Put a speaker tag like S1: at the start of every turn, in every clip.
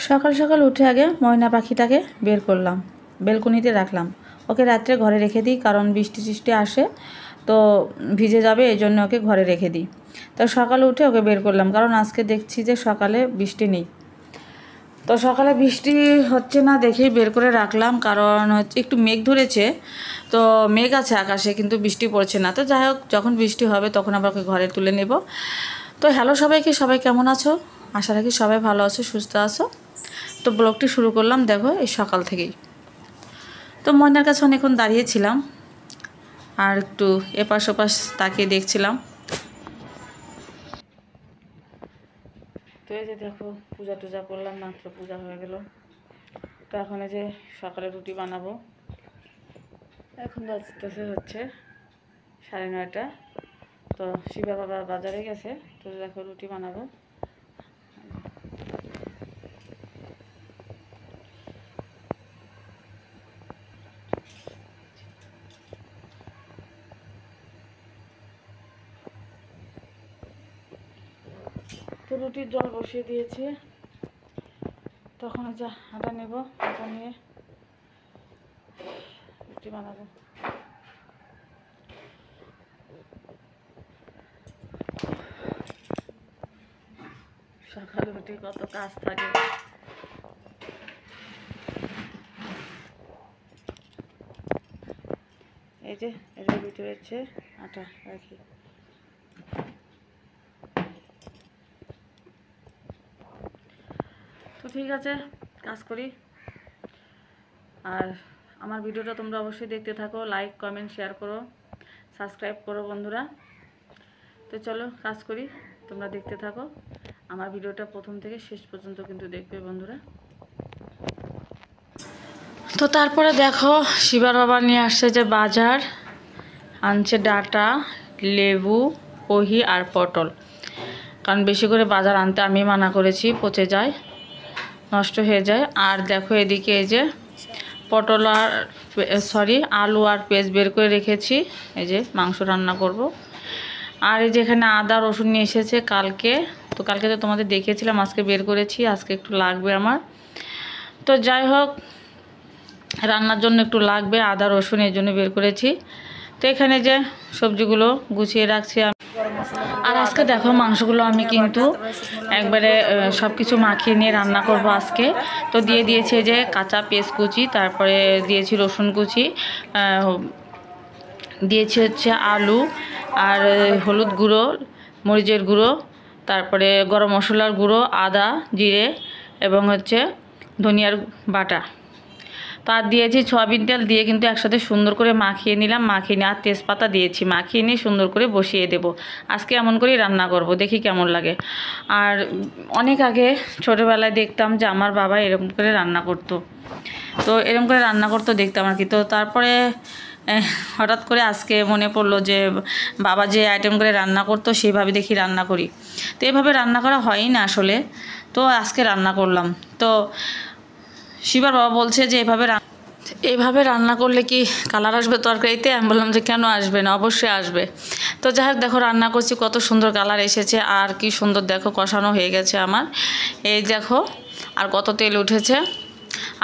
S1: সকাল সকাল উঠে আগে ময়না পাখিটাকে বের করলাম, বেলকনিতে রাখলাম। ওকে রাত্রে ঘরে রেখে দিই, কারণ বৃষ্টি টিষ্টি আসে তো ভিজে যাবে, এই জন্য ওকে ঘরে রেখে দিই। তো সকালে উঠে ওকে বের করলাম, কারণ আজকে দেখছি যে সকালে বৃষ্টি নেই। তো সকালে বৃষ্টি হচ্ছে না দেখেই বের করে রাখলাম, কারণ হচ্ছে একটু মেঘ ধরেছে, তো মেঘ আছে আকাশে কিন্তু বৃষ্টি পড়ছে না। তো যাই হোক, যখন বৃষ্টি হবে তখন আবার ওকে ঘরে তুলে নেব। তো হ্যালো সবাইকে, সবাই কেমন আছো? আশা রাখি সবাই ভালো আছো, সুস্থ আছো। তো ব্লগটি শুরু করলাম দেখো এই সকাল থেকেই। তো ময়নার কাছে অনেকক্ষণ দাঁড়িয়েছিলাম আর একটু এপাশ ওপাশ তাকিয়ে দেখছিলাম। তো এই যে দেখো পূজা টুজা করলাম, মাত্র পূজা হয়ে গেল। তো এখন এই যে সকালে রুটি বানাবো। এখন বাজতেছে হচ্ছে 9:30। তো শিবা বাবা বাজারে গেছে, তো দেখো রুটি বানাবো। তো রুটির জল বসিয়ে দিয়েছি, তখন যা আটা নেব, আটা নিয়ে রুটি বানাবো। সকালে উঠে কত কাজ থাকে। এই যে এটার ভিতরে হচ্ছে আটা রাখি। তো ঠিক আছে, কাজ করি। আর আমার ভিডিওটা তোমরা অবশ্যই দেখতে থাকো, লাইক কমেন্ট শেয়ার করো, সাবস্ক্রাইব করো বন্ধুরা। তো চলো কাজ করি, তোমরা দেখতে থাকো। আমার ভিডিওটা প্রথম থেকে শেষ পর্যন্ত কিন্তু দেখবে বন্ধুরা। তো তারপরে দেখো শিবার বাবা নিয়ে আসছে যে বাজার, আনছে ডাটা, লেবু, কহি আর পটল। কারণ বেশি করে বাজার আনতে আমি মানা করেছি, পচে যায়, নষ্ট হয়ে যায়। আর দেখো এদিকে এই যে পটল আর আলু আর পেঁয়াজ বের করে রেখেছি, এই যে মাংস রান্না করব। আর এই যে এখানে আদা রসুন নিয়ে এসেছে কালকে, তো কালকে তো তোমাদের দেখিয়েছিলাম, আজকে বের করেছি, আজকে একটু লাগবে আমার। তো যাই হোক, রান্নার জন্য একটু লাগবে আদা রসুন, এই জন্য বের করেছি। তো এখানে যে সবজিগুলো গুছিয়ে রাখছি আমি। আর আজকে দেখো মাংসগুলো আমি কিন্তু একবারে সব কিছু মাখিয়ে নিয়ে রান্না করব আজকে। তো দিয়ে দিয়েছে যে কাঁচা পেঁয়াজ কুচি, তারপরে দিয়েছি রসুন কুচি, দিয়েছি হচ্ছে আলু আর হলুদ গুঁড়ো, মরিচের গুঁড়ো, তারপরে গরম মশলার গুঁড়ো, আদা জিরে এবং হচ্ছে ধনিয়ার বাটা। তার দিয়েছি সয়াবিন তেল দিয়ে কিন্তু একসাথে সুন্দর করে মাখিয়ে নিলাম, মাখিয়ে নিয়ে আর তেজপাতা দিয়েছি, মাখিয়ে নিয়ে সুন্দর করে বসিয়ে দেব। আজকে এমন করেই রান্না করব, দেখি কেমন লাগে। আর অনেক আগে ছোটোবেলায় দেখতাম যে আমার বাবা এরকম করে রান্না করতো, তো এরকম করে রান্না করতো দেখতাম আর কি। তো তারপরে হঠাৎ করে আজকে মনে পড়লো যে বাবা যে আইটেম করে রান্না করতো সেইভাবে দেখি রান্না করি। তো এভাবে রান্না করা হয়ই না আসলে, তো আজকে রান্না করলাম। তো শিবার বাবা বলছে যে এইভাবে রান্না করলে কি কালার আসবে তরকারিতে? আমি বললাম যে কেন আসবে না, অবশ্যই আসবে। তো যাই হোক দেখো রান্না করছি, কত সুন্দর কালার এসেছে, আর কি সুন্দর দেখো কষানো হয়ে গেছে আমার, এই দেখো, আর কত তেল উঠেছে,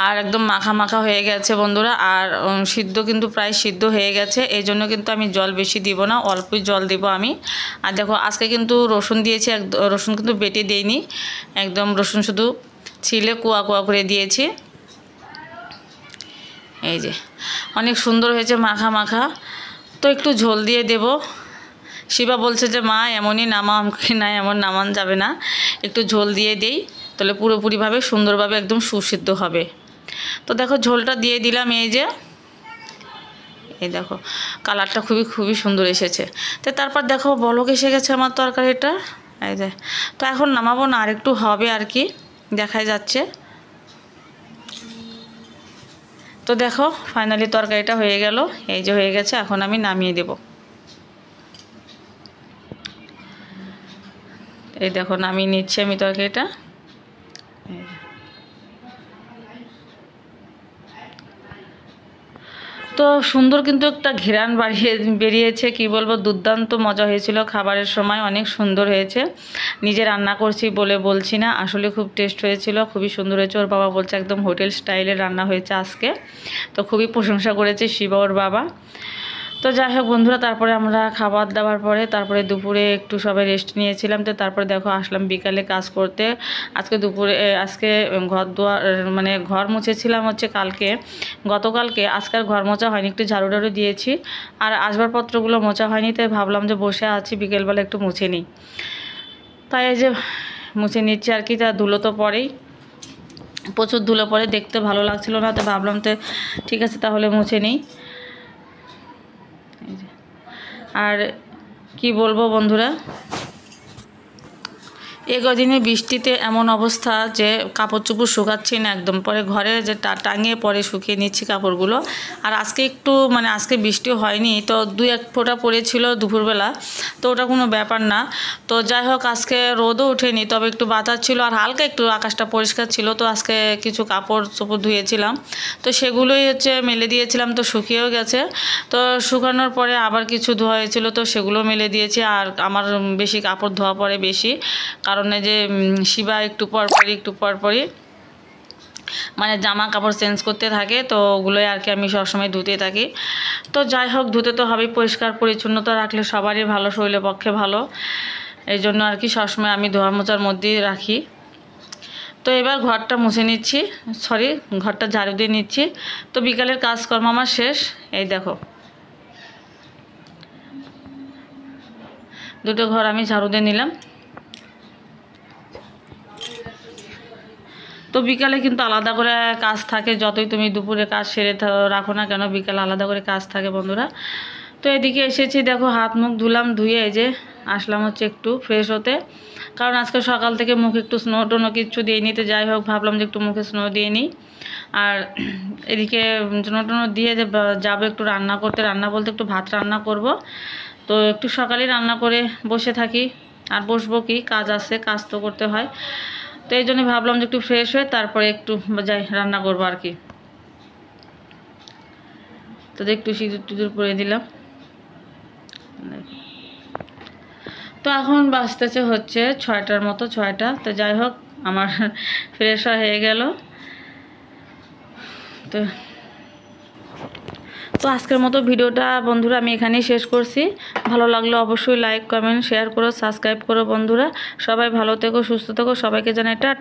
S1: আর একদম মাখা মাখা হয়ে গেছে বন্ধুরা। আর সিদ্ধ কিন্তু প্রায় সিদ্ধ হয়ে গেছে, এই জন্য কিন্তু আমি জল বেশি দিব না, অল্পই জল দিব আমি। আর দেখো আজকে কিন্তু রসুন দিয়েছি, রসুন কিন্তু বেটে দেইনি, একদম রসুন শুধু ছিলে কুয়া কুয়া করে দিয়েছি। এই যে অনেক সুন্দর হয়েছে মাখা মাখা। তো একটু ঝোল দিয়ে দেব। শিবা বলছে যে মা এমনই নামা, আমাকে না এমন নামান যাবে না, একটু ঝোল দিয়ে দেই, তাহলে পুরোপুরিভাবে সুন্দরভাবে একদম সুসিদ্ধ হবে। তো দেখো ঝোলটা দিয়ে দিলাম, এই যে এই দেখো কালারটা খুবই সুন্দর এসেছে। তো তারপর দেখো বলক এসে গেছে আমার তরকারিটা, এই যে। তো এখন নামাবো না, আর একটু হবে আর কি, দেখাই যাচ্ছে। তো দেখো ফাইনালি তরকারিটা হয়ে গেল, এই যে হয়ে গেছে, এখন আমি নামিয়ে দেব। এই দেখো নামিয়ে নিচ্ছি আমি তরকারিটা। তো তো সুন্দর কিন্তু একটা ঘেরান বেরিয়েছে, কি বলবো, দুর্দান্ত মজা হয়েছিল। খাবারের সময় অনেক সুন্দর হয়েছে। নিজে রান্না করছি বলে বলছি না, আসলে খুব টেস্ট হয়েছিল, খুবই সুন্দর হয়েছে। ওর বাবা বলছে একদম হোটেল স্টাইলের রান্না হয়েছে আজকে, তো খুবই প্রশংসা করেছে শিবা ওর বাবা। তো যাই হোক বন্ধুরা, তারপরে আমরা খাবার দাবার পরে তারপরে দুপুরে একটু সবাই রেস্ট নিয়েছিলাম। তো তারপরে দেখো আসলাম বিকালে কাজ করতে। আজকে ঘর দুয়ার মানে ঘর মুছেছিলাম হচ্ছে গতকালকে। আজকাল ঘর মোছা হয়নি, একটু ঝাড়ু টাড়ু দিয়েছি আর আসবাবপত্রগুলো মোছা হয়নি, তাই ভাবলাম যে বসে আছি বিকেলবেলা একটু মুছে নিই। তাই এই যে মুছে নিচ্ছি আর কি। তা ধুলো তো পরেই, প্রচুর ধুলো পরে, দেখতে ভালো লাগছিল না, তো ভাবলাম তো ঠিক আছে তাহলে মুছে নিই। আর কি বলবো বন্ধুরা, এই কদিনে বৃষ্টিতে এমন অবস্থা যে কাপড় চোপড় শুকাচ্ছি না একদম, পরে ঘরে যে টাঙিয়ে পরে শুকিয়ে নিচ্ছি কাপড়গুলো। আর আজকে একটু আজকে বৃষ্টি হয়নি, তো 2-1 ফোঁটা পড়েছিল দুপুরবেলা, তো ওটা কোনো ব্যাপার না। তো যাই হোক আজকে রোদও ওঠেনি, তবে একটু বাতাস ছিল আর হালকা একটু আকাশটা পরিষ্কার ছিল। তো আজকে কিছু কাপড় চোপড় ধুয়েছিলাম, তো সেগুলোই হচ্ছে মেলে দিয়েছিলাম, তো শুকিয়েও গেছে। তো শুকানোর পরে আবার কিছু ধোয়া হয়েছিল, তো সেগুলো মেলে দিয়েছি। আর আমার বেশি কাপড় ধোয়া পড়ে বেশি, কারণ যে শিবা একটু পরপরই জামা কাপড় চেঞ্জ করতে থাকে, তো ওগুলোই আর কি আমি সবসময় ধুতে থাকি। তো যাই হোক ধুতে তো হবেই, পরিষ্কার পরিচ্ছন্নতা রাখলে সবারই ভালো, শরীরের পক্ষে ভালো, এই জন্য আর কি সবসময় আমি ধোয়া মোছার মধ্যেই রাখি। তো এবার ঘরটা মুছে নিচ্ছি, ঘরটা ঝাড়ু দিয়ে নিচ্ছি। তো বিকালের কাজকর্ম আমার শেষ। এই দেখো দুটো ঘর আমি ঝাড়ু দিয়ে নিলাম। তো বিকালে কিন্তু আলাদা করে কাজ থাকে, যতই তুমি দুপুরে কাজ সেরে রাখো না কেন, বিকালে আলাদা করে কাজ থাকে বন্ধুরা। তো এদিকে এসেছি, দেখো হাত মুখ ধুলাম, ধুয়ে এই যে আসলাম হচ্ছে একটু ফ্রেশ হতে, কারণ আজকে সকাল থেকে মুখে একটু স্নো টোনো কিচ্ছু দিয়ে নিতে, যাই হোক ভাবলাম যে একটু মুখে স্নো দিয়ে নিই। আর এদিকে স্নো টোনো দিয়ে যাবো একটু রান্না করতে, রান্না বলতে একটু ভাত রান্না করব। তো একটু সকালেই রান্না করে বসে থাকি, আর বসবো কি, কাজ আছে, কাজ তো করতে হয়। তো এই জন্য ভাবলাম যে একটু ফ্রেশ হয়ে তারপরে একটু যাই রান্না করবো আর কি। তো একটু সিঁদুর টিঁদুর পরে দিলাম। তো এখন বাজতেছে হচ্ছে 6টার মতো, 6টা। তো যাই হোক আমার ফ্রেশ হয়ে গেল। তো তো আজকের মতো ভিডিওটা বন্ধুরা আমি এখানেই শেষ করছি। ভালো লাগলে অবশ্যই লাইক কমেন্ট শেয়ার করো, সাবস্ক্রাইব করো বন্ধুরা। সবাই ভালো থেকো, সুস্থ থেকো, সবাইকে জানাই টাটা।